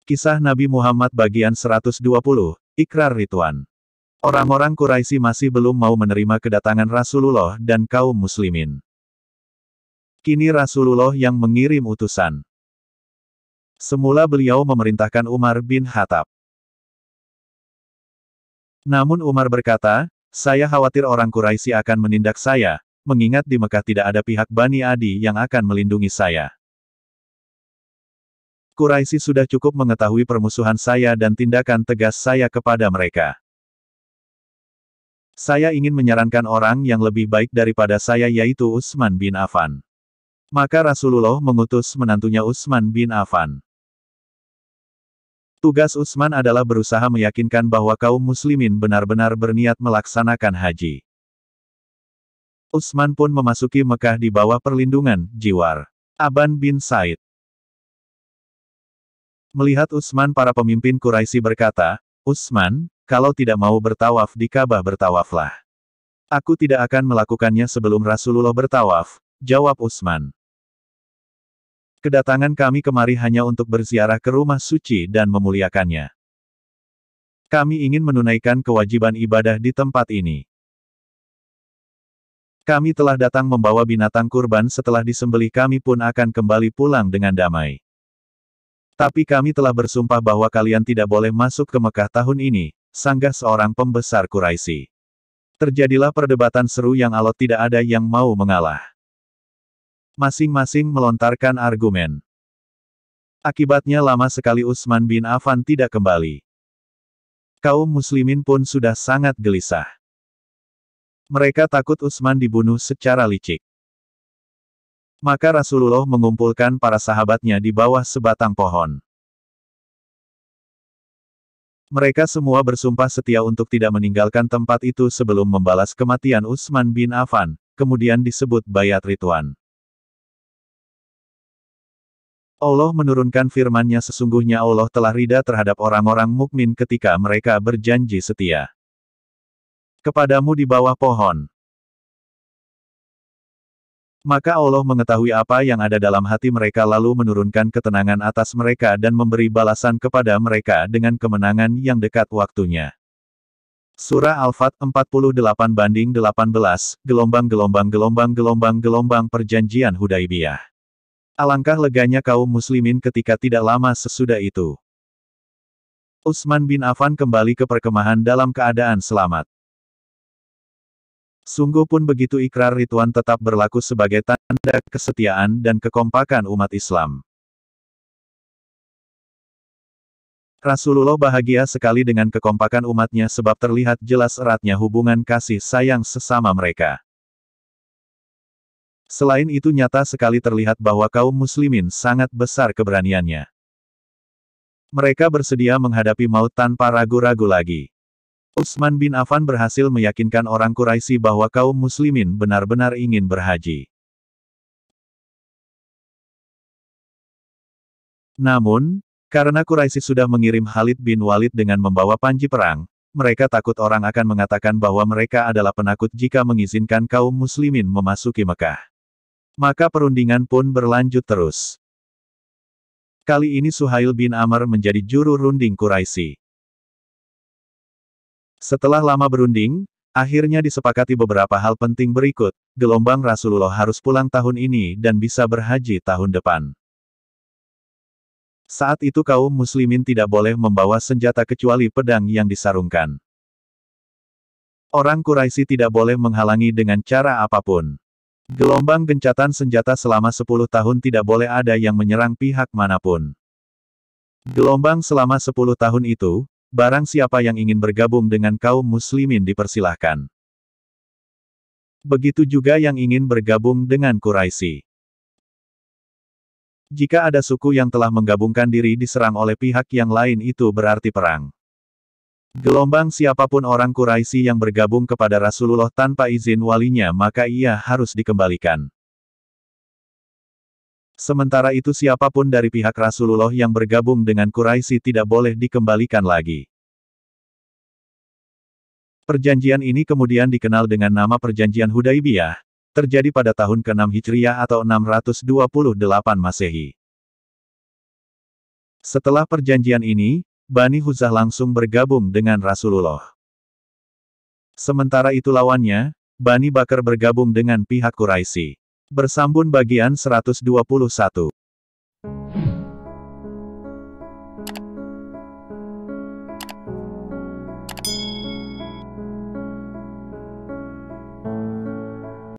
Kisah Nabi Muhammad bagian 120, Ikrar Ridwan. Orang-orang Quraisy masih belum mau menerima kedatangan Rasulullah dan kaum muslimin. Kini Rasulullah yang mengirim utusan. Semula beliau memerintahkan Umar bin Khattab. Namun Umar berkata, saya khawatir orang Quraisy akan menindak saya, mengingat di Mekah tidak ada pihak Bani Adi yang akan melindungi saya. Quraisy sudah cukup mengetahui permusuhan saya dan tindakan tegas saya kepada mereka. Saya ingin menyarankan orang yang lebih baik daripada saya yaitu Utsman bin Affan. Maka Rasulullah mengutus menantunya Utsman bin Affan. Tugas Utsman adalah berusaha meyakinkan bahwa kaum muslimin benar-benar berniat melaksanakan haji. Utsman pun memasuki Mekah di bawah perlindungan Jiwar Aban bin Said. Melihat Utsman, para pemimpin Quraisy berkata, Utsman, kalau tidak mau bertawaf di Ka'bah bertawaflah. Aku tidak akan melakukannya sebelum Rasulullah bertawaf, jawab Utsman. Kedatangan kami kemari hanya untuk berziarah ke rumah suci dan memuliakannya. Kami ingin menunaikan kewajiban ibadah di tempat ini. Kami telah datang membawa binatang kurban, setelah disembelih kami pun akan kembali pulang dengan damai. Tapi kami telah bersumpah bahwa kalian tidak boleh masuk ke Mekah tahun ini, sanggah seorang pembesar Quraisy. Terjadilah perdebatan seru yang alot, tidak ada yang mau mengalah. Masing-masing melontarkan argumen. Akibatnya lama sekali Utsman bin Affan tidak kembali. Kaum muslimin pun sudah sangat gelisah. Mereka takut Utsman dibunuh secara licik. Maka Rasulullah mengumpulkan para sahabatnya di bawah sebatang pohon. Mereka semua bersumpah setia untuk tidak meninggalkan tempat itu sebelum membalas kematian Utsman bin Affan, kemudian disebut Bayat Ridwan. Allah menurunkan firman-Nya, sesungguhnya Allah telah ridha terhadap orang-orang mukmin ketika mereka berjanji setia kepadamu di bawah pohon. Maka Allah mengetahui apa yang ada dalam hati mereka lalu menurunkan ketenangan atas mereka dan memberi balasan kepada mereka dengan kemenangan yang dekat waktunya. Surah Al-Fat 48-18, gelombang perjanjian Hudaibiyah. Alangkah leganya kaum muslimin ketika tidak lama sesudah itu Utsman bin Affan kembali ke perkemahan dalam keadaan selamat. Sungguh pun begitu, ikrar Ridwan tetap berlaku sebagai tanda kesetiaan dan kekompakan umat Islam. Rasulullah bahagia sekali dengan kekompakan umatnya sebab terlihat jelas eratnya hubungan kasih sayang sesama mereka. Selain itu nyata sekali terlihat bahwa kaum muslimin sangat besar keberaniannya. Mereka bersedia menghadapi maut tanpa ragu-ragu lagi. Utsman bin Affan berhasil meyakinkan orang Quraisy bahwa kaum muslimin benar-benar ingin berhaji. Namun, karena Quraisy sudah mengirim Khalid bin Walid dengan membawa panji perang, mereka takut orang akan mengatakan bahwa mereka adalah penakut jika mengizinkan kaum muslimin memasuki Mekah. Maka perundingan pun berlanjut terus. Kali ini Suhail bin Amr menjadi juru runding Quraisy. Setelah lama berunding, akhirnya disepakati beberapa hal penting berikut. Gelombang Rasulullah harus pulang tahun ini dan bisa berhaji tahun depan. Saat itu kaum muslimin tidak boleh membawa senjata kecuali pedang yang disarungkan. Orang Quraisy tidak boleh menghalangi dengan cara apapun. Gelombang gencatan senjata selama 10 tahun tidak boleh ada yang menyerang pihak manapun. Gelombang selama 10 tahun itu, barang siapa yang ingin bergabung dengan kaum muslimin dipersilahkan. Begitu juga yang ingin bergabung dengan Quraisy. Jika ada suku yang telah menggabungkan diri diserang oleh pihak yang lain, itu berarti perang. Gelombang siapapun orang Quraisy yang bergabung kepada Rasulullah tanpa izin walinya maka ia harus dikembalikan. Sementara itu siapapun dari pihak Rasulullah yang bergabung dengan Quraisy tidak boleh dikembalikan lagi. Perjanjian ini kemudian dikenal dengan nama Perjanjian Hudaibiyah, terjadi pada tahun ke-6 Hijriah atau 628 Masehi. Setelah perjanjian ini, Bani Huzah langsung bergabung dengan Rasulullah. Sementara itu lawannya, Bani Bakar bergabung dengan pihak Quraisy. Bersambun bagian 121.